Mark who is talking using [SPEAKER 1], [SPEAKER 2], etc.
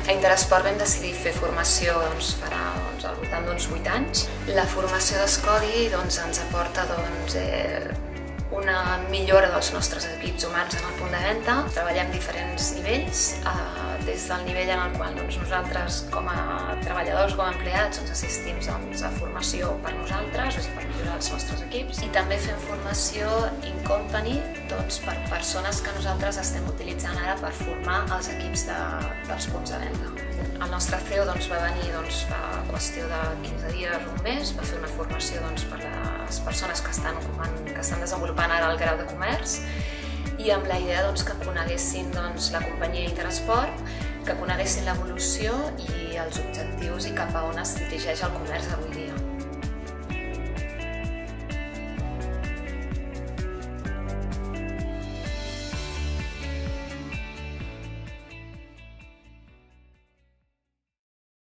[SPEAKER 1] A Interesport vam decidir fer formació farà al voltant d'uns 8 anys. La formació d'Escodi ens aporta una millora dels nostres equips humans en el punt de venda. Treballem diferents nivells, des del nivell en el qual nosaltres com a treballadors, com a empleats, assistim a formació per nosaltres, o sigui, per millorar els nostres equips. I també fem formació in company per persones que nosaltres estem utilitzant ara per formar els equips dels punts de venda. El nostre CEO va venir fa qüestió de 15 dies o un mes, va fer una formació per les persones que estan desenvolupant ara el grau de comerç i amb la idea que coneguessin la companyia Interesport, que coneguessin l'evolució i els objectius i cap a on es dirigeix el comerç avui dia.